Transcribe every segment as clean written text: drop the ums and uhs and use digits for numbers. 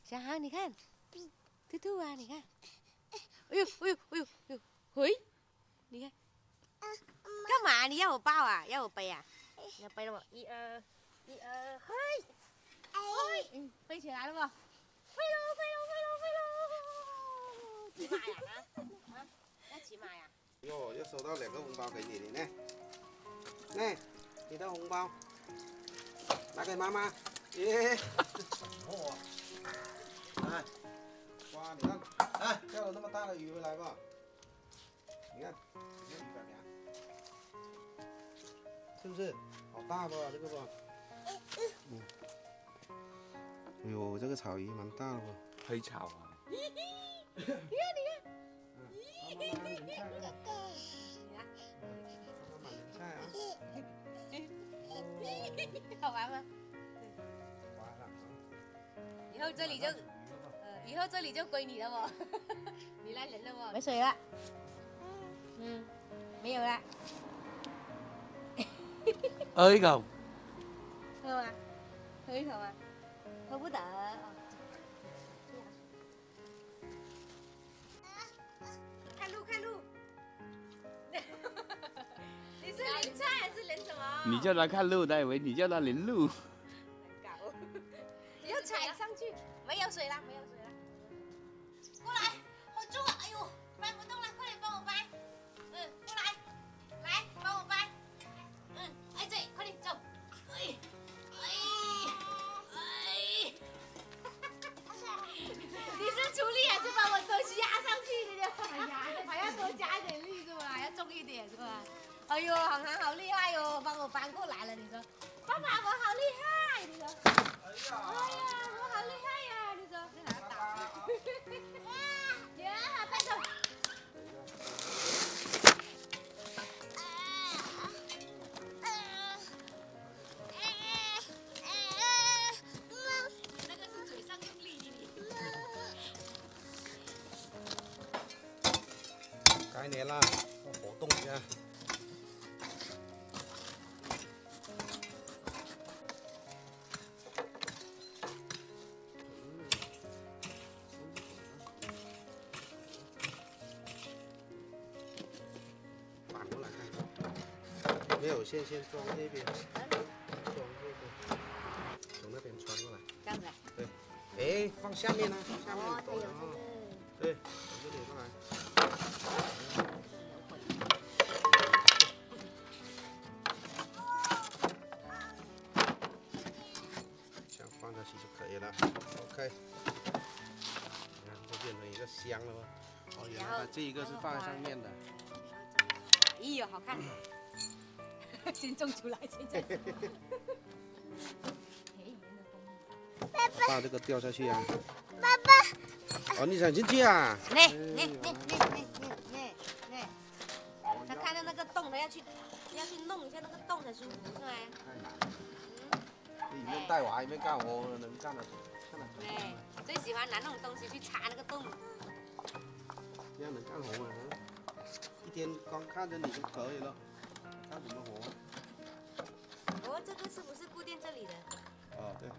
小航，你看，兔兔啊，你看，哎呦哎呦哎呦哎呦，喂，你看，干嘛？你要我抱啊？要我背啊？你要背了不？一二，嘿，嘿，飞起来了不？飞喽，骑马呀？啊，要骑马呀？哟，又收到2个红包给你呢，来，你的红包，拿给妈妈，耶，哦，来，哇，你看，哎，钓了那么大的鱼回来吧？你看，这鱼怎么样？是不是？好大吧，这个吧？嗯。哎呦，这个草鱼蛮大的吧？黑草啊！你看，妈妈淋菜了，妈妈淋菜啊！好玩吗？完了啊！以后这里就，以后这里就归你了不？你来人了不？没水了。嗯，没有了。喝一口。喝吗？喝一口吗？喝不得。看路看路。你是淋菜还是淋什么？你叫他看路，他以为你叫他淋路。难搞。你要踩上去，没有水了，没有水了。过来，我住了，哎呦，搬不动了，快点帮我搬。嗯，过来，来帮我搬。嗯，哎对，快点走。哎，你是出力还是把我东西压上去的？还要多加一点力是吧？还要重一点是吧？哎呦，航航好厉害哟，帮我搬过来了。你说，爸爸我好厉害，你说。哎呀，我好厉害呀！你说，你还要打？呀，快走！那个是嘴上用力的。该年了，活动一下。反过来看，没有线装那边，装这边，从那边穿过来。这样子。对，哎，放下面呢，放下面哦，它有这抖的啊。个。对，从这里过来。这样放下去就可以了。OK。你看，就变成一个箱了吧？哦，原来它这一个是放在上面的。咦呦，好看！先种出来，先种出来。怕这个掉下去啊！爸爸，哦，你想进去啊？来，他看到那个洞了，要去弄一下那个洞才舒服，是吗？太难了，一面带娃一面干活，能干得看得出来。哎，最喜欢拿那种东西去插那个洞。这样能干活吗？一天光看着你就可以了，干什么活？哦，这个是不是固定这里的？哦，对，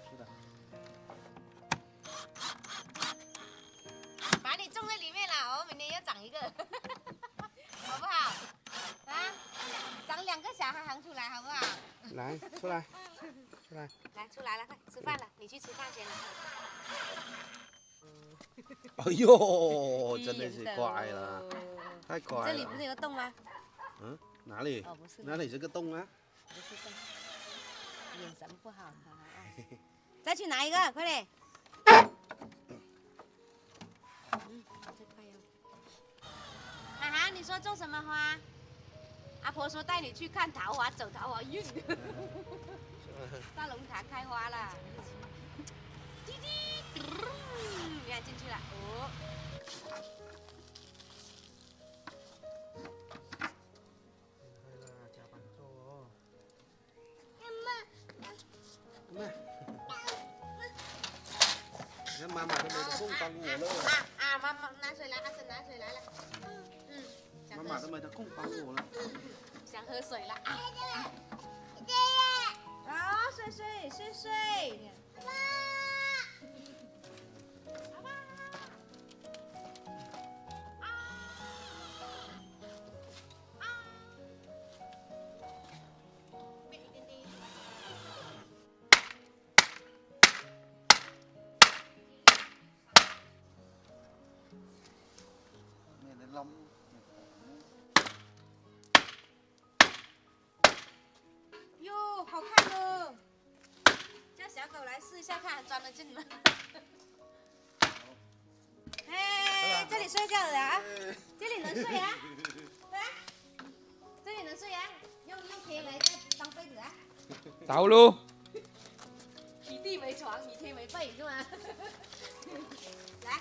是的。把你种在里面了，我明年要长一个，好不好？啊，长2个小航航出来，好不好？来，出来，出来。来，出来了，快吃饭了，你去吃饭先了。哎呦，真的是乖了，太乖了。这里不是有个洞吗？嗯，哪里？哦，不是。哪里是个洞啊？不是洞，眼神不好，好好啊。再去拿一个，快点。这块哟。涵涵，你说种什么花？阿婆说带你去看桃花，走桃花运。大龙潭开花了。滴滴，你看进去了，哦。加班做哦。妈，你看妈妈都没得空帮我了。妈妈拿水来，阿婶拿水来了。妈妈都没得空帮我了。想喝水了。啊，睡。lắm. 哟，好看哦！叫小狗来试一下，看钻得进吗？哎，这里睡觉了啊？这里能睡啊？对啊，这里能睡啊？用可以来当被子啊？走咯。以地为床，以天为被，是吗？来，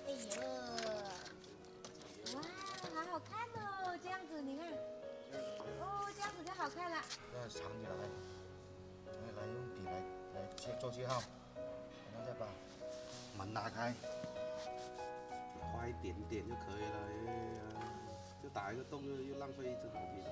哎呦，哇，好好看哦！这样子你看，哦，这样子就好看了。再藏起来，来用笔来做记号，然后再把门打开，画一点点就可以了。哎呀，就打一个洞又浪费一支毛笔了。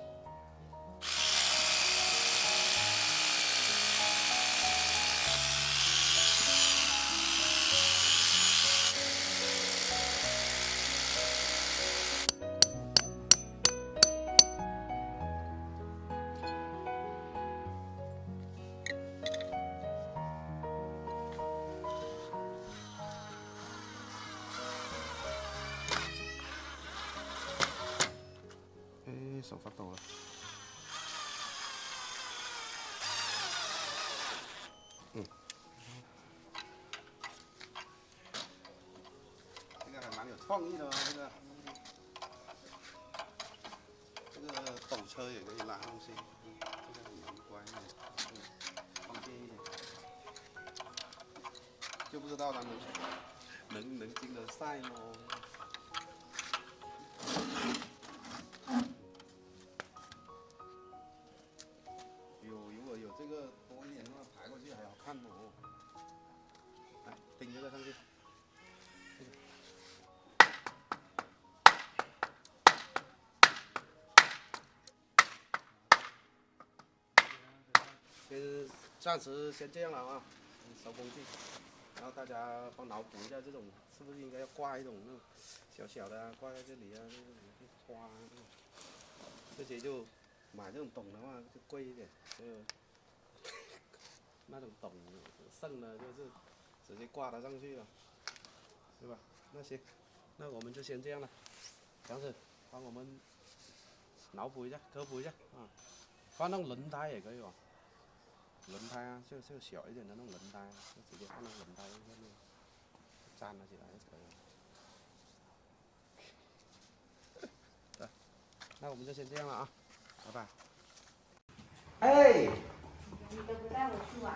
手发抖了。这个还蛮有创意的哦，这个斗车也可以拉东西，这个蛮乖的，方便一点。就不知道他们能经得赛吗？ 如果有这个多一点的话，排过去还好看哦。来，顶这个上去。暂时先这样了啊，收工具。然后大家帮脑补一下，这种是不是应该要挂一种那种小小的啊，挂在这里啊，这个花，这些就买这种懂的话就贵一点，那种懂剩的就是直接挂它上去了，对吧？那行，那我们就先这样了。杨子，帮我们脑补一下，科普一下啊，放那种轮胎也可以吧？轮胎啊，就小一点的那种轮胎，就直接放那轮胎上面粘了起来就可以了。对，那我们就先这样了啊，拜拜。哎。 你都不带我去玩，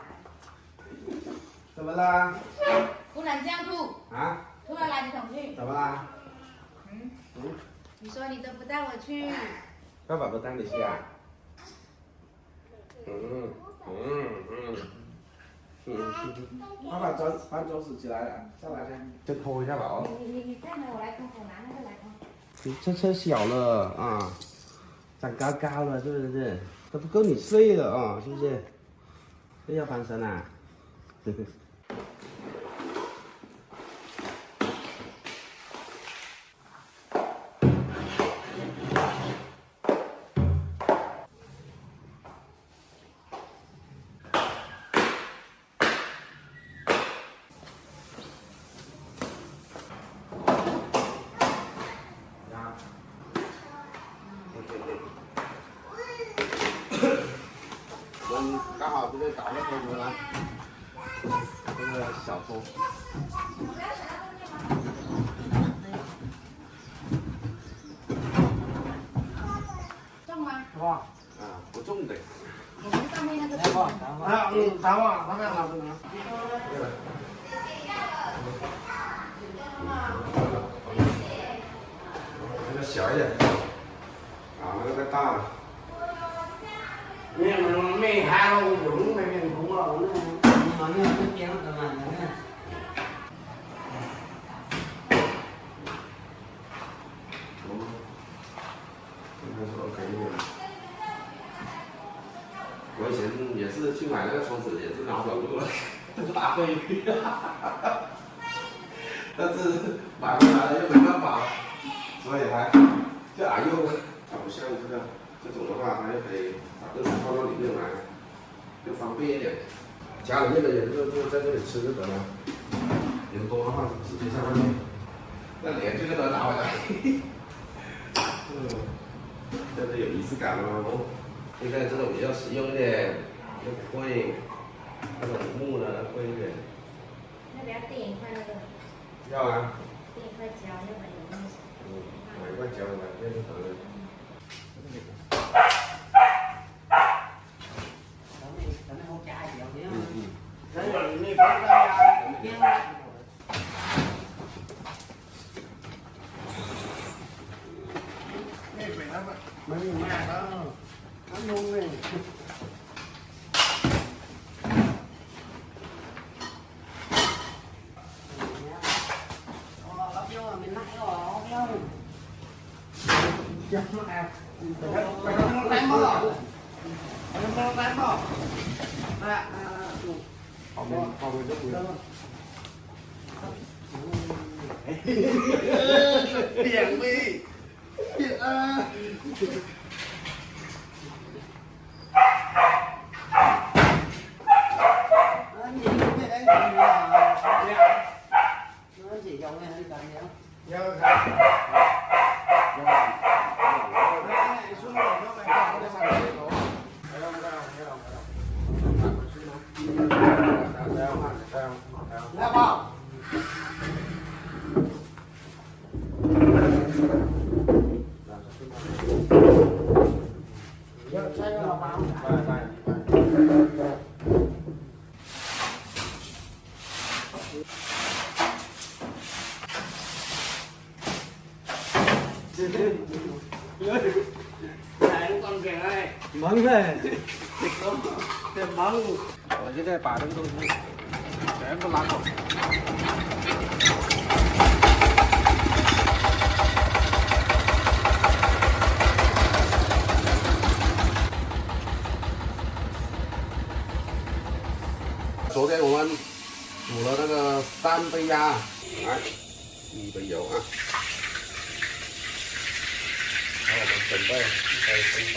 怎么啦？突然这样吐啊？突然来你桶去，怎么啦？你说你都不带我去，爸爸不带你去啊？爸爸搬桌子起来了，下来先，先拖一下吧哦。你看着我来拖，我拿那个来拖。你这车小了啊，长高高了是不是？都不够你睡了啊，是不是？又要翻身啊？刚好这边搞个桌子来，这个小桌。重吗？哇，啊，不重的。我们上面那个。打吧，他那拿着拿。这个小一点，啊，那个太大了。 mấy hai đâu cũng mấy mình cũng là nó kéo tầm này nè. 我以前也是去买那个抽纸，也是拿走路了，这个大费，但是买回来了又没办法，所以还就俺用，它不像这种的话，它就可以把东西放到里面来，就方便一点。家里面的人就在这里吃就得了，人多的话直接在外面。那脸这个都拿回来。这是有仪式感了哦。现在这种比较实用一点，又不会，那种木呢贵一点。要不要垫一块那个？要啊。垫一块胶，要不然有那个。买一块胶来，这就好了。mấy mẹ đó nó nung lên mình nãy rồi không chắc nó à phải không đánh bò không đánh bò Không biết được. Biển đi biển chỉ dòng này hay cần nhá nhớ Leo vào. Giờ xe nó vào. Này con kìa ơi. Mắng này. Tiền mắng. Ở dưới đây bà đứng thôi. Để em có lăn không?昨天我们煮了那个3杯鸭，来，1杯油啊，然后我们准备1杯生抽。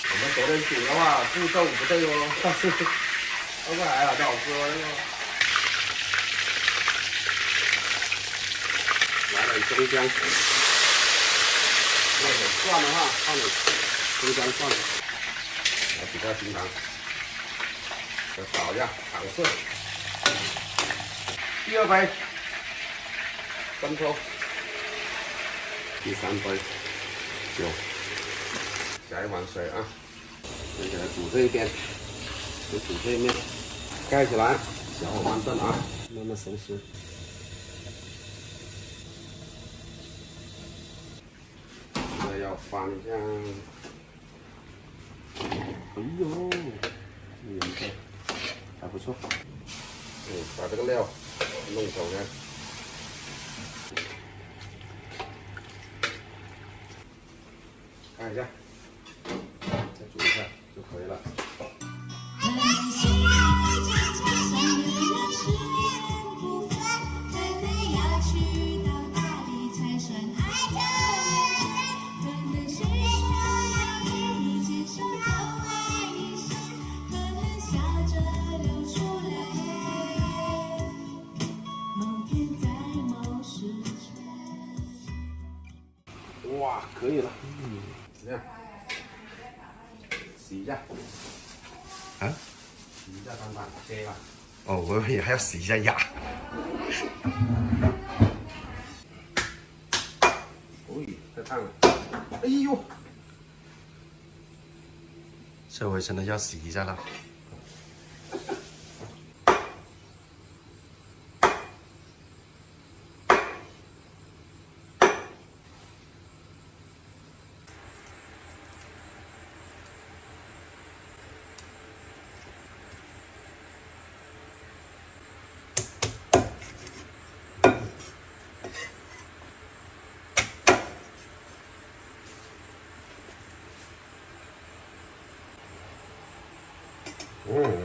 我们昨天煮的话步骤不对哦，但是后来还好吃哦。来点生姜，要点蒜的话放点生姜蒜，来几块冰糖，再炒一下糖碎。第2杯生抽，第3杯酒，加1碗水啊。先给它煮这一边，就煮这一面，盖起来，小火慢炖啊，慢慢熟食。现在要翻一下，哎呦，这颜色还不错。把这个料弄熟呢，看一下，再煮一下就可以了。哇，可以了，怎么样？洗一下。啊？洗一下粑粑，切吧。哦，我以为还要洗一下牙。哎，太烫了。哎呦，这回真的要洗一下了。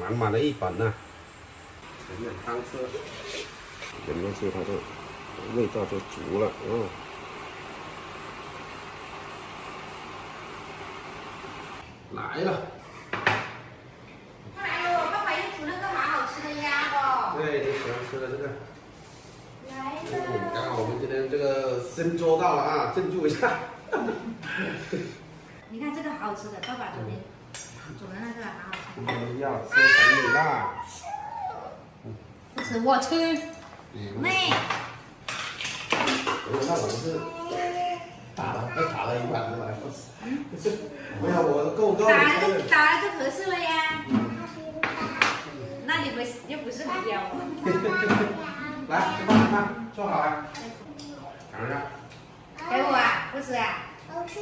满满的一本呢。前面汤吃，点进去它的味道就足了。来了。哎呦，爸爸又煮了个蛮好吃的鸭哦。对，你喜欢吃的这个。来刚好我们今天这个新桌到了啊，庆祝一下。你看这个好好吃的，爸爸昨天煮的那个好好吃。要吃等你啦。不吃我吃。妹。那我们是打了一碗来。没有，我够高。打了就合适了呀。那你们又不是很标。来，吃饭饭，做好了。尝一下。给我啊，不吃啊？我吃。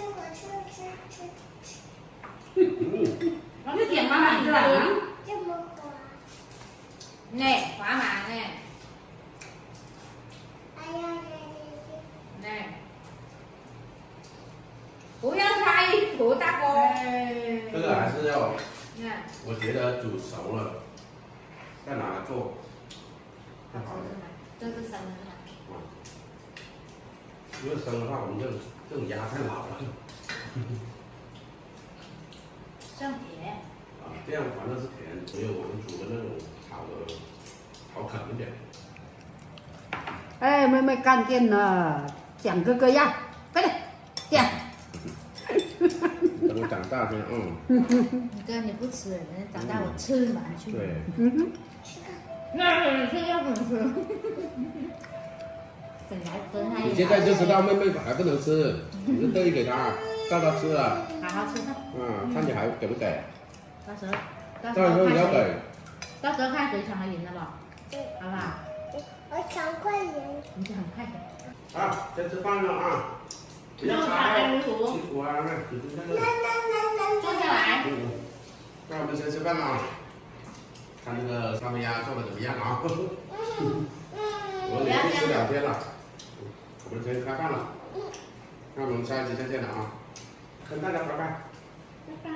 我就点妈妈一个啊。这么滑。哎，滑嘛哎。哎呀，哎。不要太多大锅。这个还是要，嗯。我觉得煮熟了，再拿来做。好吃是吗？这是生的是吗？如果生的话，我们这种鸭太老了。这样甜。啊，这样反正是甜，没有我们煮的那种炒的好啃一点。哎，妹妹干净了，讲哥哥要，快点，讲。等我长大先，你哥你不吃，等长大我吃嘛去。对。那你是要怎么吃？本来分开。你现在就知道妹妹还不能吃，你就兑给她，叫她吃了。好好吃饭。看你还给不给？到时候你要给。到时候看谁抢得赢了吧？好不好？我抢快点。你就很快的。啊，先吃饭了啊！不要擦哦，辛苦啊，那你那个。坐下来。那我们先吃饭了，看那个沙梅鸭做的怎么样啊？我们连续吃2天了，我们先开饭了。那我们下一期再见了啊！跟大家拜拜。拜拜。